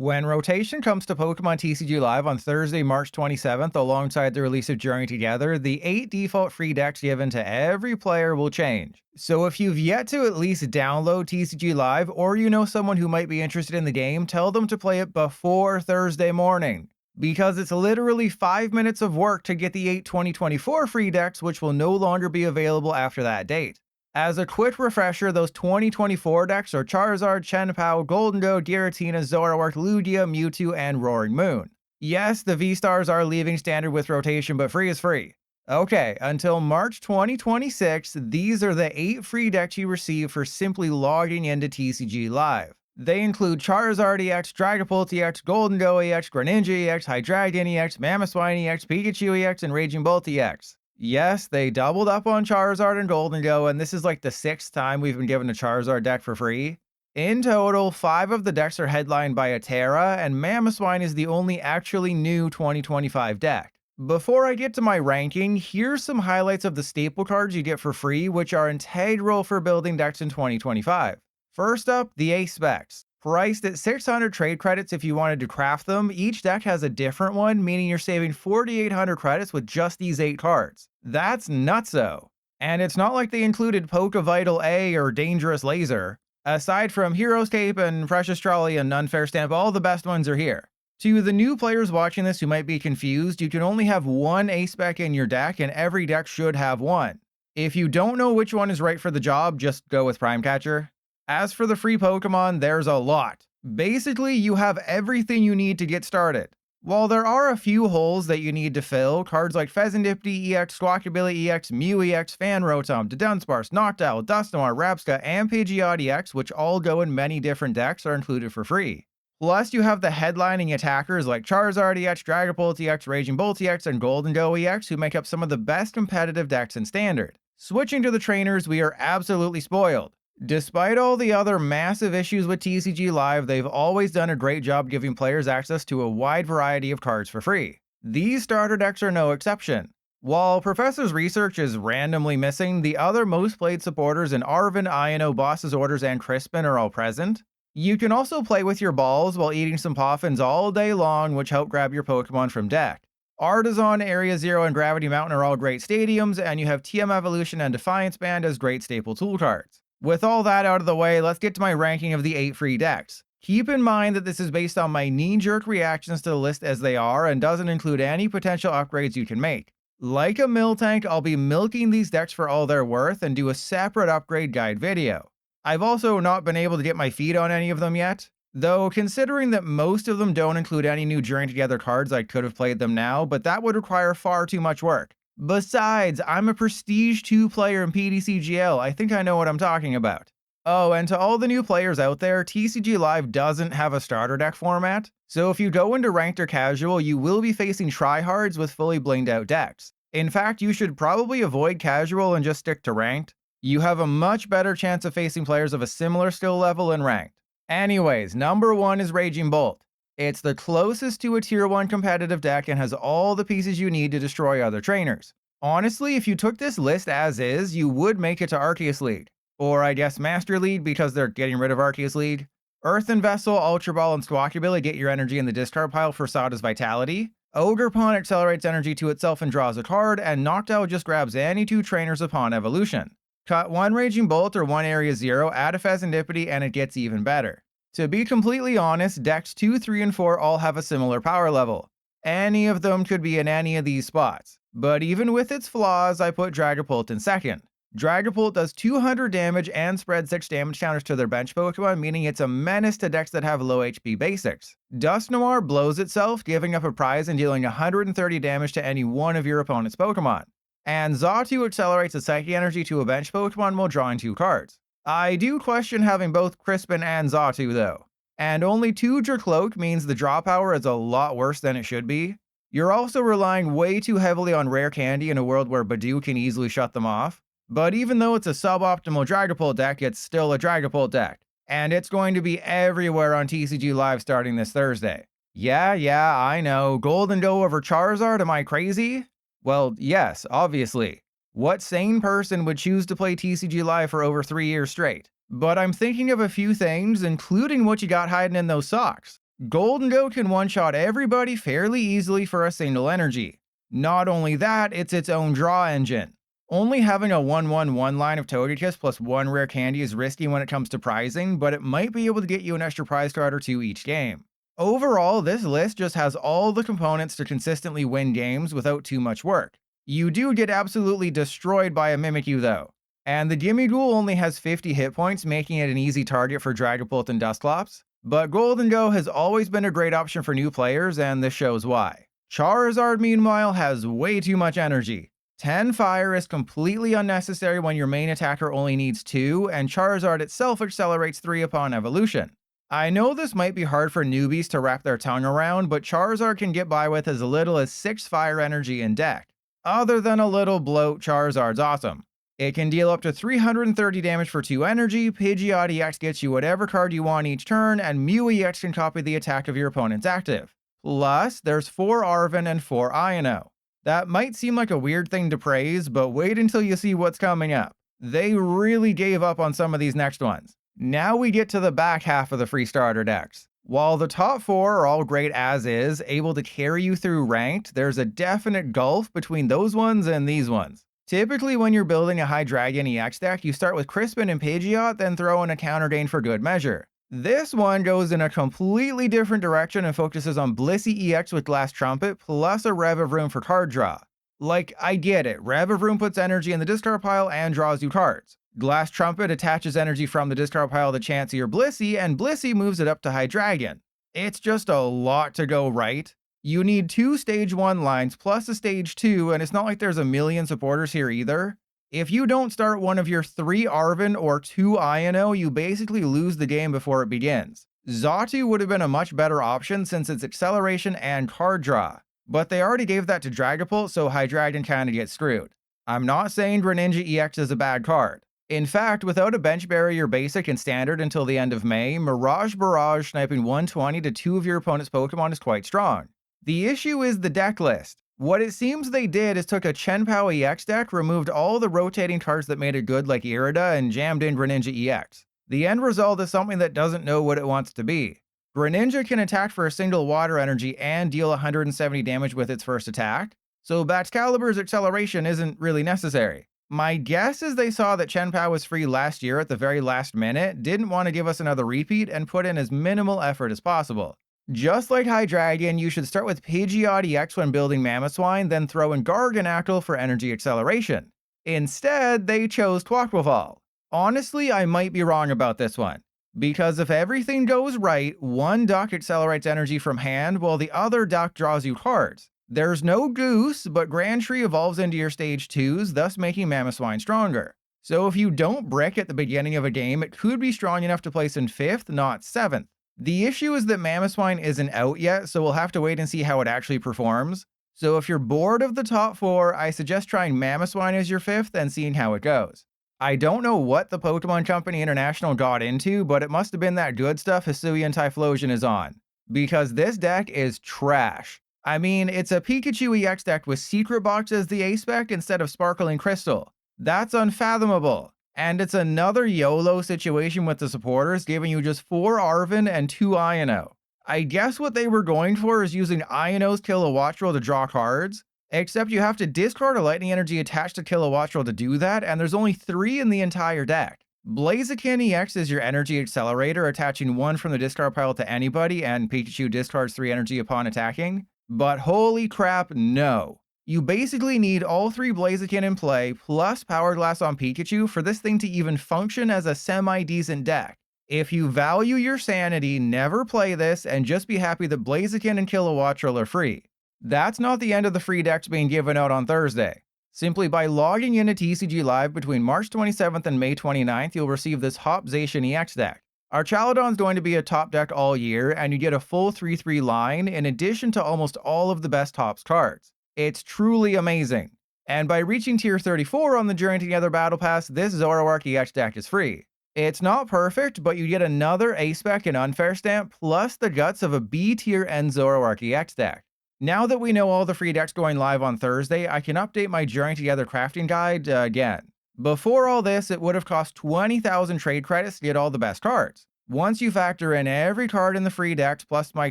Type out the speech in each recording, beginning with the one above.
When rotation comes to Pokemon TCG Live on Thursday, March 27th, alongside the release of Journey Together, the 8 default free decks given to every player will change. So if you've yet to at least download TCG Live, or you know someone who might be interested in the game, tell them to play it before Thursday morning. Because it's literally 5 minutes of work to get the 8 2024 free decks, which will no longer be available after that date. As a quick refresher, those 2024 decks are Charizard, Chien-Pao, Goldengo, Giratina, Zoroark, Lugia, Mewtwo, and Roaring Moon. Yes, the V-Stars are leaving standard with rotation, but free is free. Okay, until March 2026, these are the 8 free decks you receive for simply logging into TCG Live. They include Charizard EX, Dragapult EX, Goldengo EX, Greninja EX, Hydreigon EX, Mamoswine EX, Pikachu EX, and Raging Bolt EX. Yes, they doubled up on Charizard and Goldengo, and this is like the 6th time we've been given a Charizard deck for free. In total, 5 of the decks are headlined by a Terra, and Mamoswine is the only actually new 2025 deck. Before I get to my ranking, here's some highlights of the staple cards you get for free, which are integral for building decks in 2025. First up, the Ace Specs. Priced at 600 trade credits if you wanted to craft them, each deck has a different one, meaning you're saving 4,800 credits with just these 8 cards. That's nutso. And it's not like they included Poke Vital A or Dangerous Laser. Aside from Hero's Cape and Precious Trolley and Unfair Stamp, all the best ones are here. To the new players watching this who might be confused, you can only have one Ace Spec in your deck, and every deck should have one. If you don't know which one is right for the job, just go with Prime Catcher. As for the free Pokemon, there's a lot. Basically, you have everything you need to get started. While there are a few holes that you need to fill, cards like Pheasantipty EX, Squawkabilly EX, Mew EX, Fanrotom, Dunsparce, Noctowl, Dusknoir, Rapska, and Pidgeot EX, which all go in many different decks, are included for free. Plus, you have the headlining attackers like Charizard EX, Dragapult EX, Raging Bolt EX, and Goldengo EX, who make up some of the best competitive decks in Standard. Switching to the trainers, we are absolutely spoiled. Despite all the other massive issues with TCG Live, they've always done a great job giving players access to a wide variety of cards for free. These starter decks are no exception. While Professor's Research is randomly missing, the other most played supporters in Arven, Iono, Boss's Orders, and Crispin are all present. You can also play with your balls while eating some poffins all day long, which help grab your Pokemon from deck. Artisan, Area Zero, and Gravity Mountain are all great stadiums, and you have TM Evolution and Defiance Band as great staple tool cards. With all that out of the way, let's get to my ranking of the 8 free decks. Keep in mind that this is based on my knee-jerk reactions to the list as they are and doesn't include any potential upgrades you can make. Like a Miltank, I'll be milking these decks for all they're worth and do a separate upgrade guide video. I've also not been able to get my feet on any of them yet, though considering that most of them don't include any new Journey Together cards, I could have played them now, but that would require far too much work. Besides, I'm a Prestige 2 player in PTCGL, I think I know what I'm talking about. Oh, and to all the new players out there, TCG Live doesn't have a starter deck format, so if you go into Ranked or Casual, you will be facing tryhards with fully blinged out decks. In fact, you should probably avoid Casual and just stick to Ranked. You have a much better chance of facing players of a similar skill level in Ranked. Anyways, number 1 is Raging Bolt. It's the closest to a Tier 1 competitive deck and has all the pieces you need to destroy other trainers. Honestly, if you took this list as is, you would make it to Arceus League. Or I guess Master League, because they're getting rid of Arceus League. Earthen Vessel, Ultra Ball, and Squawkabilly get your energy in the discard pile for Sada's Vitality. Ogerpon accelerates energy to itself and draws a card, and Noctowl just grabs any 2 trainers upon evolution. Cut 1 Raging Bolt or 1 Area Zero, add a Pheasantipity, and it gets even better. To be completely honest, decks 2, 3, and 4 all have a similar power level. Any of them could be in any of these spots. But even with its flaws, I put Dragapult in second. Dragapult does 200 damage and spreads 6 damage counters to their bench Pokemon, meaning it's a menace to decks that have low HP basics. Dusknoir blows itself, giving up a prize and dealing 130 damage to any one of your opponent's Pokemon. And Xatu accelerates a Psychic Energy to a bench Pokemon while drawing 2 cards. I do question having both Crispin and Xatu though. And only 2 Dracloak means the draw power is a lot worse than it should be. You're also relying way too heavily on rare candy in a world where Badoo can easily shut them off. But even though it's a suboptimal Dragapult deck, it's still a Dragapult deck. And it's going to be everywhere on TCG Live starting this Thursday. Yeah, I know. Goldengo over Charizard, am I crazy? Well, yes, obviously. What sane person would choose to play TCG Live for over 3 years straight? But I'm thinking of a few things, including what you got hiding in those socks. Gold and Go can one-shot everybody fairly easily for a single energy. Not only that, it's its own draw engine. Only having a 1/1/1 line of Togekiss plus one rare candy is risky when it comes to prizing, but it might be able to get you an extra prize card or two each game. Overall, this list just has all the components to consistently win games without too much work. You do get absolutely destroyed by a Mimikyu though. And the Gimme Ghoul only has 50 hit points, making it an easy target for Dragapult and Dusclops. But Gold and Go has always been a great option for new players, and this shows why. Charizard, meanwhile, has way too much energy. 10 fire is completely unnecessary when your main attacker only needs 2, and Charizard itself accelerates 3 upon evolution. I know this might be hard for newbies to wrap their tongue around, but Charizard can get by with as little as 6 fire energy in deck. Other than a little bloat, Charizard's awesome. It can deal up to 330 damage for 2 energy, Pidgeot EX gets you whatever card you want each turn, and Mew EX can copy the attack of your opponent's active. Plus, there's 4 Arven and 4 Ino. That might seem like a weird thing to praise, but wait until you see what's coming up. They really gave up on some of these next ones. Now we get to the back half of the free starter decks. While the top 4 are all great as is, able to carry you through ranked, there's a definite gulf between those ones and these ones. Typically when you're building a Hydreigon EX deck, you start with Crispin and Pidgeot, then throw in a Counter Dane for good measure. This one goes in a completely different direction and focuses on Blissey EX with Glass Trumpet, plus a Rev of Room for card draw. Like, I get it, Rev of Room puts energy in the discard pile and draws you cards. Glass Trumpet attaches energy from the discard pile to Chansey or Blissey, and Blissey moves it up to Hydreigon. It's just a lot to go right. You need 2 stage 1 lines plus a stage 2, and it's not like there's a million supporters here either. If you don't start one of your 3 Arven or 2 Ino, you basically lose the game before it begins. Xatu would have been a much better option since it's acceleration and card draw, but they already gave that to Dragapult, so Hydreigon kinda gets screwed. I'm not saying Greninja EX is a bad card. In fact, without a bench barrier basic and standard until the end of May, Mirage Barrage sniping 120 to 2 of your opponent's Pokemon is quite strong. The issue is the deck list. What it seems they did is took a Chien-Pao EX deck, removed all the rotating cards that made it good like Irida, and jammed in Greninja EX. The end result is something that doesn't know what it wants to be. Greninja can attack for a single water energy and deal 170 damage with its first attack, so Baxcalibur's acceleration isn't really necessary. My guess is they saw that Chien-Pao was free last year at the very last minute, didn't want to give us another repeat, and put in as minimal effort as possible. Just like Hydreigon, you should start with Pidgeot EX when building Mamoswine, then throw in Garganacl for energy acceleration. Instead, they chose Quaquaval. Honestly, I might be wrong about this one, because if everything goes right, one duck accelerates energy from hand while the other duck draws you cards. There's no Goose, but Grandtree evolves into your stage 2s, thus making Mamoswine stronger. So if you don't brick at the beginning of a game, it could be strong enough to place in 5th, not 7th. The issue is that Mamoswine isn't out yet, so we'll have to wait and see how it actually performs. So if you're bored of the top 4, I suggest trying Mamoswine as your 5th and seeing how it goes. I don't know what the Pokemon Company International got into, but it must have been that good stuff Hisuian Typhlosion is on. Because this deck is trash. I mean, it's a Pikachu EX deck with Secret Box as the A-Spec instead of Sparkling Crystal. That's unfathomable. And it's another YOLO situation with the supporters, giving you just 4 Arven and 2 Ino. I guess what they were going for is using Ino's Kilowattrel to draw cards, except you have to discard a Lightning Energy attached to Kilowattrel to do that, and there's only 3 in the entire deck. Blaziken EX is your energy accelerator, attaching 1 from the discard pile to anybody, and Pikachu discards 3 energy upon attacking. But holy crap, no. You basically need all 3 Blaziken in play, plus Power Glass on Pikachu for this thing to even function as a semi-decent deck. If you value your sanity, never play this, and just be happy that Blaziken and Kilowattrel are free. That's not the end of the free decks being given out on Thursday. Simply by logging into TCG Live between March 27th and May 29th, you'll receive this Hop Zacian EX deck. Archaludon's going to be a top deck all year, and you get a full 3/3 line in addition to almost all of the best Topps cards. It's truly amazing. And by reaching tier 34 on the Journey Together Battle Pass, this Zoroark EX deck is free. It's not perfect, but you get another A-Spec and Unfair Stamp, plus the guts of a B tier end Zoroark EX deck. Now that we know all the free decks going live on Thursday, I can update my Journey Together crafting guide again. Before all this, it would have cost 20,000 trade credits to get all the best cards. Once you factor in every card in the free decks plus my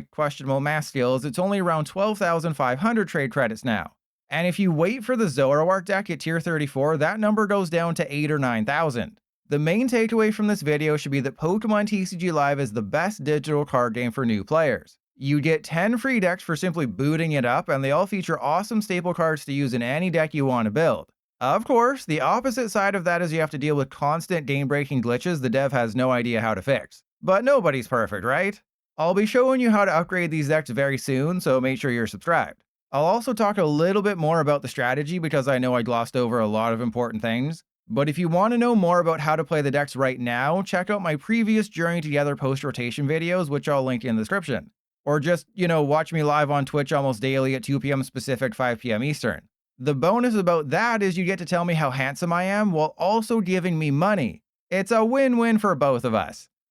questionable math skills, it's only around 12,500 trade credits now. And if you wait for the Zoroark deck at tier 34, that number goes down to 8 or 9,000. The main takeaway from this video should be that Pokemon TCG Live is the best digital card game for new players. You get 10 free decks for simply booting it up, and they all feature awesome staple cards to use in any deck you want to build. Of course, the opposite side of that is you have to deal with constant game-breaking glitches the dev has no idea how to fix. But nobody's perfect, right? I'll be showing you how to upgrade these decks very soon, so make sure you're subscribed. I'll also talk a little bit more about the strategy because I know I glossed over a lot of important things. But if you want to know more about how to play the decks right now, check out my previous Journey Together post-rotation videos, which I'll link in the description. Or just, watch me live on Twitch almost daily at 2 p.m. Pacific, 5 p.m. Eastern. The bonus about that is you get to tell me how handsome I am while also giving me money. It's a win-win for both of us.